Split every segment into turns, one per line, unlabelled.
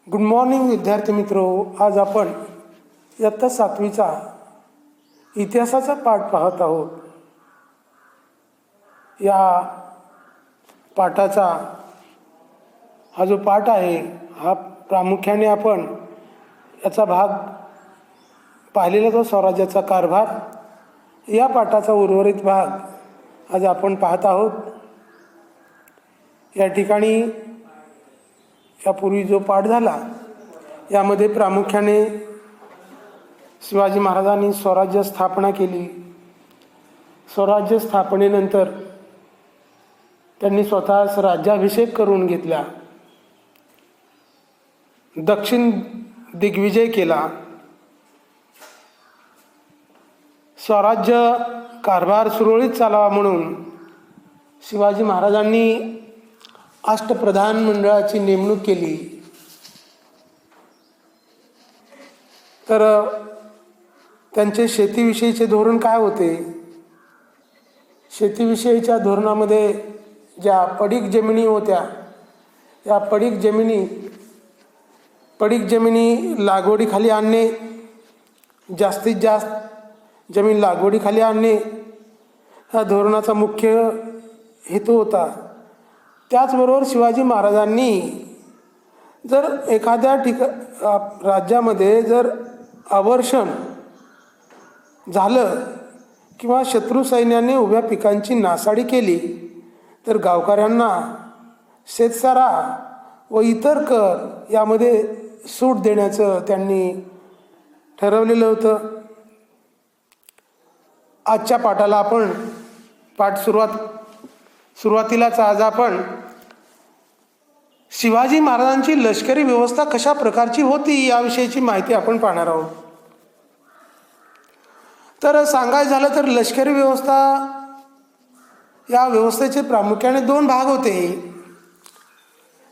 Good morning विद्यार्थी मित्रो. आज आपण इयत्ता 7वीचा इतिहासाचा पाठ पाहत आहोत. या पाठाचा हा जो पाठ आहे हा प्रामुख्याने आपण याचा भाग पाहिलेला जो स्वराज्याचा कारभार या पाठाचा उर्वरित भाग आज आपण पाहत आहोत. या ठिकाणी यापूर्वी जो पाठ झाला यामध्ये प्रामुख्याने शिवाजी महाराजांनी स्वराज्य स्थापना केली. स्वराज्य स्थापनेनंतर त्यांनी स्वतःच राज्याभिषेक करून घेतला. दक्षिण दिग्विजय केला. स्वराज्य कारभार सुरळीत चालावा म्हणून शिवाजी महाराजांनी अष्टप्रधान मंडळाची नेमणूक केली. तर त्यांचे शेतीविषयीचे धोरण काय होते? शेतीविषयीच्या धोरणामध्ये ज्या पडीक जमिनी होत्या या पडीक जमिनी लागवडीखाली आणणे, जास्तीत जास्त जमीन लागवडीखाली आणणे हा धोरणाचा मुख्य हेतू होता. त्याचबरोबर शिवाजी महाराजांनी जर एखाद्या राज्यामध्ये जर अवर्षण झालं किंवा शत्रू सैन्याने उभ्या पिकांची नासाडी केली तर गावकऱ्यांना शेतसारा व इतर कर यामध्ये सूट देण्याचं त्यांनी ठरवलेलं होतं. आजच्या पाठाला आपण सुरुवातीलाच आज आपण शिवाजी महाराजांची लष्करी व्यवस्था कशा प्रकारची होती याविषयीची माहिती आपण पाहणार आहोत. तर सांगायचं झालं तर लष्करी व्यवस्था या व्यवस्थेचे प्रामुख्याने 2 भाग होते.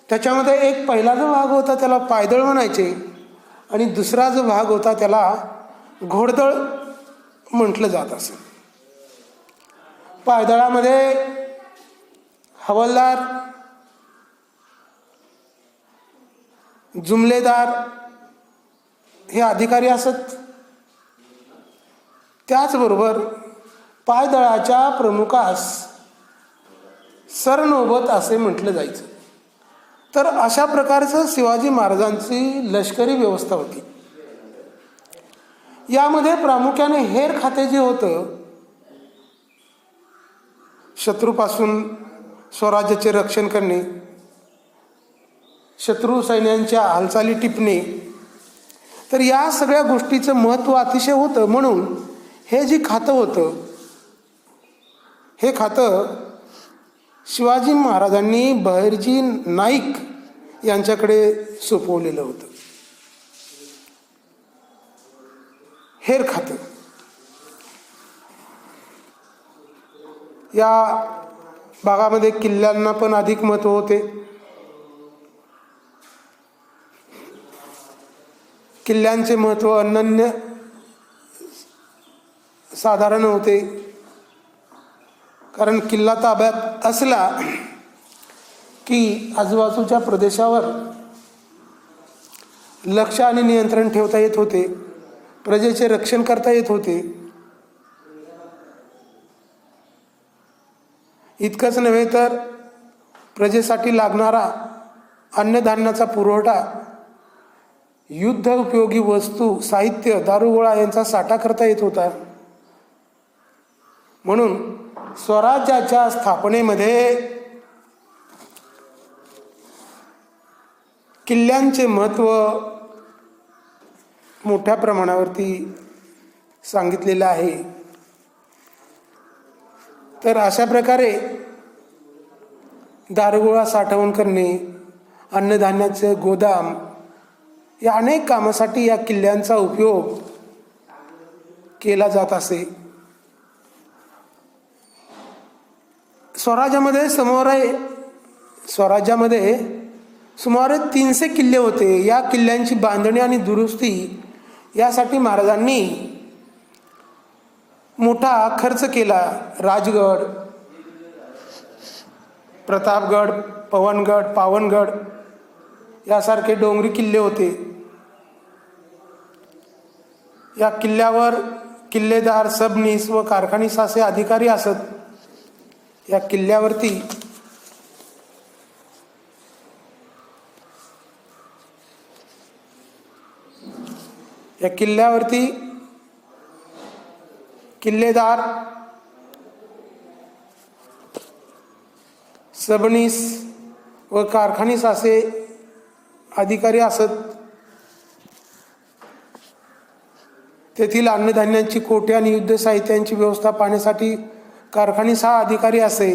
त्याच्यामध्ये एक पहिला जो भाग होता त्याला पायदळ म्हणायचे आणि दुसरा जो भाग होता त्याला घोडदळ म्हटलं जात असे. पायदळामध्ये हवालदार, जुमलेदार हे अधिकारी असत. त्याचबरोबर पायदळाच्या प्रमुखास सरनौबत असे म्हटलं जायचं. तर अशा प्रकारचं शिवाजी महाराजांची लष्करी व्यवस्था होती. यामध्ये प्रामुख्याने हेर खाते जे होतं, शत्रूपासून स्वराज्याचे रक्षण करणे, शत्रू सैन्यांच्या हालचाली टिपणे, तर या सगळ्या गोष्टीचं महत्त्व अतिशय होतं. म्हणून हे जे खातं होतं हे खातं शिवाजी महाराजांनी बहिर्जी नाईक यांच्याकडे सोपवलेलं होतं. हेर खातं या भागामध्ये किल्ल्यांना पण अधिक महत्त्व होते. किल्ल्यांचे महत्त्व अनन्य साधारण होते. कारण किल्ला ताब्यात असला की आजूबाजूच्या प्रदेशावर लक्ष आणि नियंत्रण ठेवता येत होते. प्रजेचे रक्षण करता येत होते. इतकंच नव्हे तर प्रजेसाठी लागणारा अन्नधान्याचा पुरवठा, युद्ध उपयोगी वस्तू, साहित्य, दारुगोळा यांचा साठा करता येत होता. म्हणून स्वराज्याच्या स्थापनेमध्ये किल्ल्यांचे महत्त्व मोठ्या प्रमाणावरती सांगितलेलं आहे. तर अशा प्रकारे दारुगोळा साठवण करणे, अन्नधान्याचे गोदाम या अनेक कामासाठी या किल्ल्यांचा उपयोग केला जात असे. स्वराज्यामध्ये सुमारे 300 किल्ले होते. या किल्ल्यांची बांधणी आणि दुरुस्ती यासाठी महाराजांनी मोठा खर्च केला. राजगड, प्रतापगड, पावनगड यासारखे डोंगरी किल्ले होते. या किल्ल्यावर किल्लेदार, सबनीस व कारखानीस असे अधिकारी असत. या किल्ल्यावरती किल्लेदार, सबनीस व कारखानीस असे अधिकारी असत. तेथील अन्नधान्यांची कोठे आणि युद्ध साहित्यांची व्यवस्था पाहण्यासाठी कारखानीस हा अधिकारी असे.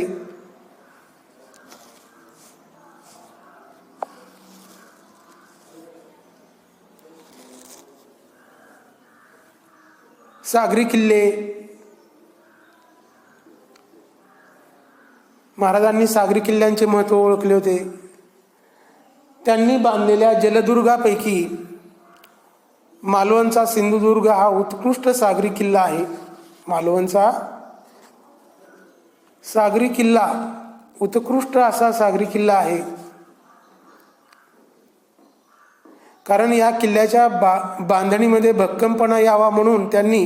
सागरी किल्ले, महाराजांनी सागरी किल्ल्यांचे महत्त्व ओळखले होते. त्यांनी बांधलेल्या जलदुर्गापैकी मालवणचा सिंधुदुर्ग हा उत्कृष्ट सागरी किल्ला आहे. मालवणचा सागरी किल्ला उत्कृष्ट असा सागरी किल्ला आहे. कारण या किल्ल्याच्या बांधणीमध्ये भक्कमपणा यावा म्हणून त्यांनी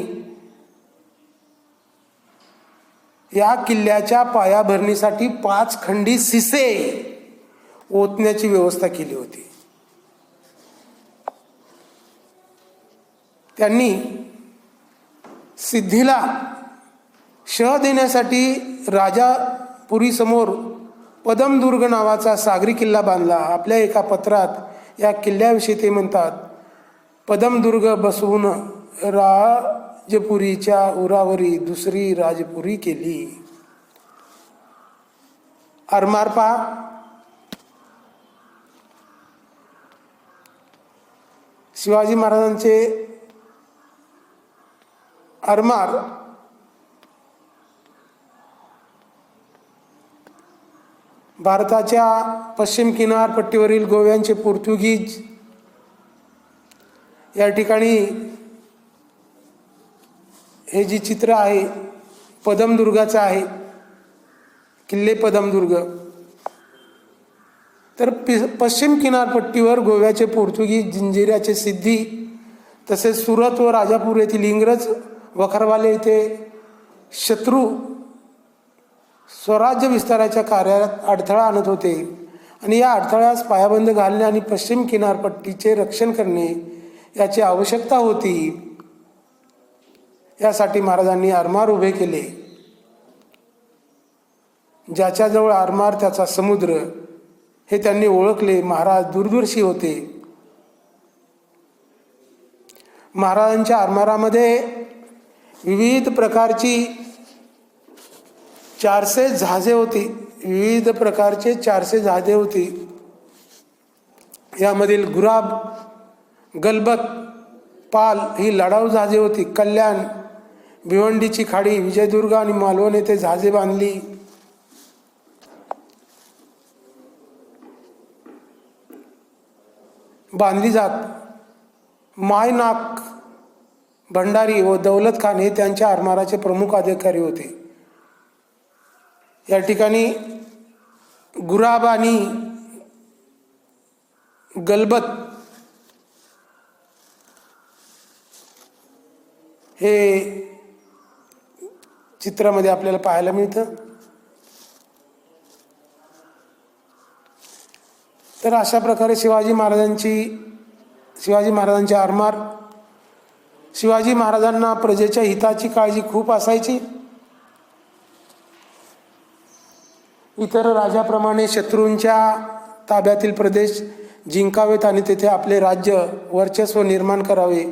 या किल्ल्याच्या पायाभरणीसाठी 5 खंडी सिसे ओतण्याची व्यवस्था केली होती. त्यांनी सिद्धीला शह देण्यासाठी राजापुरीसमोर पदमदुर्ग नावाचा सागरी किल्ला बांधला. आपल्या एका पत्रात या किल्ल्याविषयी ते म्हणतात, पदमदुर्ग बसवून राजपुरीच्या उरावरी दुसरी राजपुरी केली. आरमार पहा, शिवाजी महाराजांचे आरमार भारताच्या पश्चिम किनारपट्टीवरील गोव्यांचे पोर्तुगीज या ठिकाणी हे जी चित्र आहे पदमदुर्गाचं आहे, किल्ले पदमदुर्ग. तर पश्चिम किनारपट्टीवर गोव्याचे पोर्तुगीज, जंजिऱ्याचे सिद्धी, तसेच सुरत व राजापूर येथील इंग्रज वखरवाले येथे शत्रू स्वराज्य विस्ताराच्या कार्यात अडथळा आणत होते आणि या अडथळ्यास पायाबंद घालणे आणि पश्चिम किनारपट्टीचे रक्षण करणे याची आवश्यकता होती. यासाठी महाराजांनी आरमार उभे केले. ज्याच्याजवळ आरमार त्याचा समुद्र हे त्यांनी ओळखले. महाराज दूरदर्शी होते. महाराजांच्या आरमारामध्ये विविध प्रकारची 400 जहाजे होती. विविध प्रकारचे 400 जहाजे होती. यामधील गुराब, गलबत, पाल ही लढाऊ जहाजे होती. कल्याण, भिवंडीची खाडी, विजयदुर्ग आणि मालवण येथे जहाजे बांधली जात. मायनाक भंडारी व दौलत खान हे त्यांच्या आरमाराचे प्रमुख अधिकारी होते. या ठिकाणी गुराब आणि गलबत हे चित्रामध्ये आपल्याला पाहायला मिळतं. तर अशा प्रकारे शिवाजी महाराजांचे आरमार. शिवाजी महाराजांना प्रजेच्या हिताची काळजी खूप असायची. इतर राजाप्रमाणे शत्रूंच्या ताब्यातील प्रदेश जिंकावेत आणि तेथे आपले राज्य वर्चस्व निर्माण करावे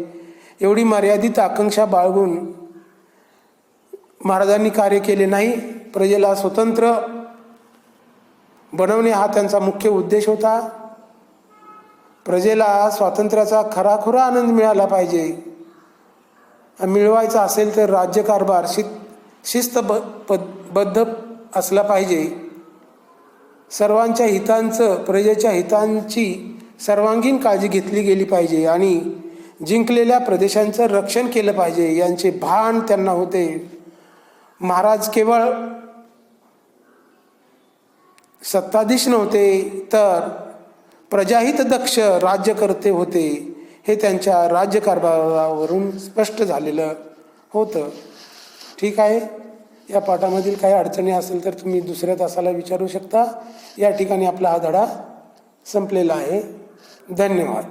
एवढी मर्यादित आकांक्षा बाळगून महाराजांनी कार्य केले नाही. प्रजेला स्वतंत्र बनवणे हा त्यांचा मुख्य उद्देश होता. प्रजेला स्वातंत्र्याचा खराखुरा आनंद मिळाला पाहिजे. मिळवायचा असेल तर राज्यकारभार शिस्तबद्ध असला पाहिजे. सर्वांच्या हितांचं, प्रजेच्या हितांची सर्वांगीण काळजी घेतली गेली पाहिजे आणि जिंकलेल्या प्रदेशांचं रक्षण केलं पाहिजे यांचे भान त्यांना होते. महाराज केवळ सत्ताधीश नव्हते तर प्रजाहित दक्ष राज्यकर्ते होते हे त्यांच्या राज्यकारभारावरून स्पष्ट झालेलं होतं. ठीक आहे. या पाठामधील काही अडचणी असेल तर तुम्ही दुसऱ्या तासाला विचारू शकता. या ठिकाणी आपला हा धडा संपलेला आहे. धन्यवाद.